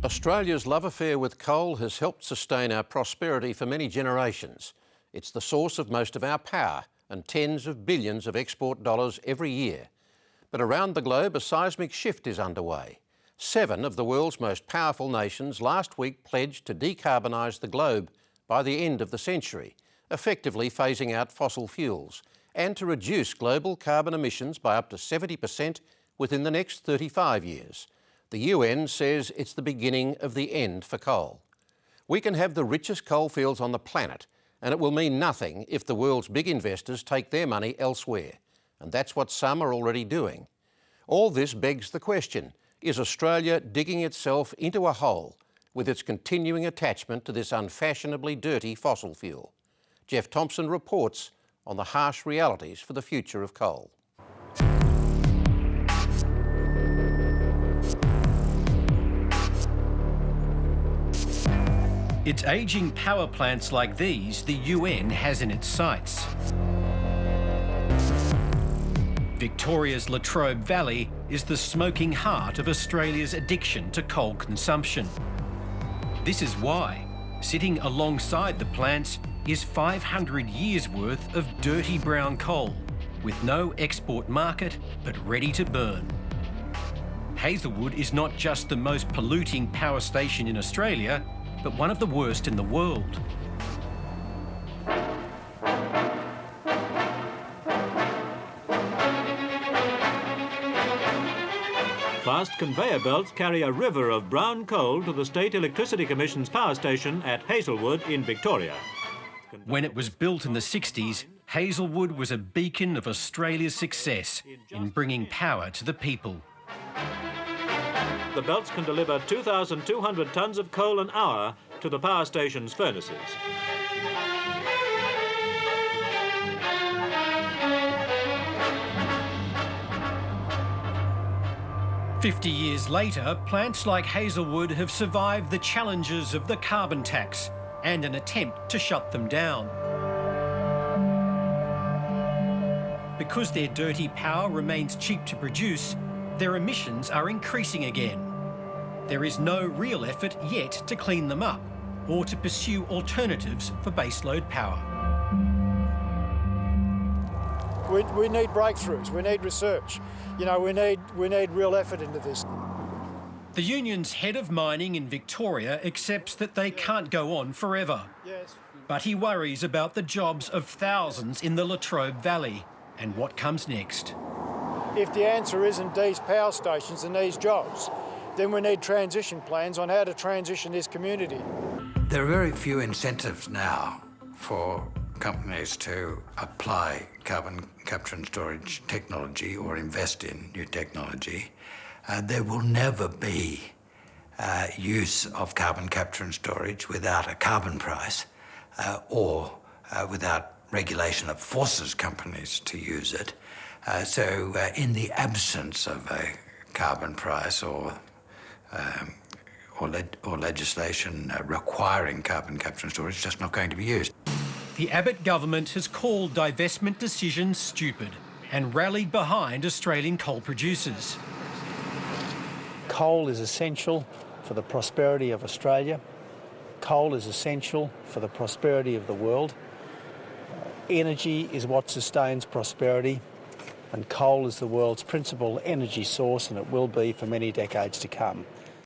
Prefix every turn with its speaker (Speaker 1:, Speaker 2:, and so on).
Speaker 1: Australia's love affair with coal has helped sustain our prosperity for many generations. It's the source of most of our power and tens of billions of export dollars every year. But around the globe, a seismic shift is underway. 7 of the world's most powerful nations last week pledged to decarbonise the globe by the end of the century, effectively phasing out fossil fuels, and to reduce global carbon emissions by up to 70% within the next 35 years. The UN says it's the beginning of the end for coal. We can have the richest coalfields on the planet, and it will mean nothing if the world's big investors take their money elsewhere. And that's what some are already doing. All this begs the question, is Australia digging itself into a hole with its continuing attachment to this unfashionably dirty fossil fuel? Jeff Thompson reports on the harsh realities for the future of coal.
Speaker 2: It's ageing power plants like these the UN has in its sights. Victoria's Latrobe Valley is the smoking heart of Australia's addiction to coal consumption. This is why, sitting alongside the plants, is 500 years' worth of dirty brown coal, with no export market but ready to burn. Hazelwood is not just the most polluting power station in Australia, but one of the worst in the world.
Speaker 3: Fast conveyor belts carry a river of brown coal to the State Electricity Commission's power station at Hazelwood in Victoria.
Speaker 2: When it was built in the 60s, Hazelwood was a beacon of Australia's success in bringing power to the people.
Speaker 3: The belts can deliver 2,200 tonnes of coal an hour to the power station's furnaces.
Speaker 2: "50 years later, plants like Hazelwood have survived the challenges of the carbon tax and an attempt to shut them down. Because their dirty power remains cheap to produce, their emissions are increasing again. There is no real effort yet to clean them up or to pursue alternatives for baseload power.
Speaker 4: We need breakthroughs, we need research. You know, we need real effort into this.
Speaker 2: The union's head of mining in Victoria accepts that they can't go on forever.
Speaker 4: Yes.
Speaker 2: But he worries about the jobs of thousands in the Latrobe Valley and what comes next.
Speaker 4: If the answer isn't these power stations and these jobs, then we need transition plans on how to transition this community.
Speaker 5: There are very few incentives now for companies to apply carbon capture and storage technology or invest in new technology. There will never be use of carbon capture and storage without a carbon price or without regulation that forces companies to use it. So in the absence of a carbon price or legislation requiring carbon capture and storage, it's just not going to be used.
Speaker 2: The Abbott government has called divestment decisions stupid and rallied behind Australian coal producers.
Speaker 6: Coal is essential for the prosperity of Australia. Coal is essential for the prosperity of the world. Energy is what sustains prosperity, and coal is the world's principal energy source, and it will be for many decades to come.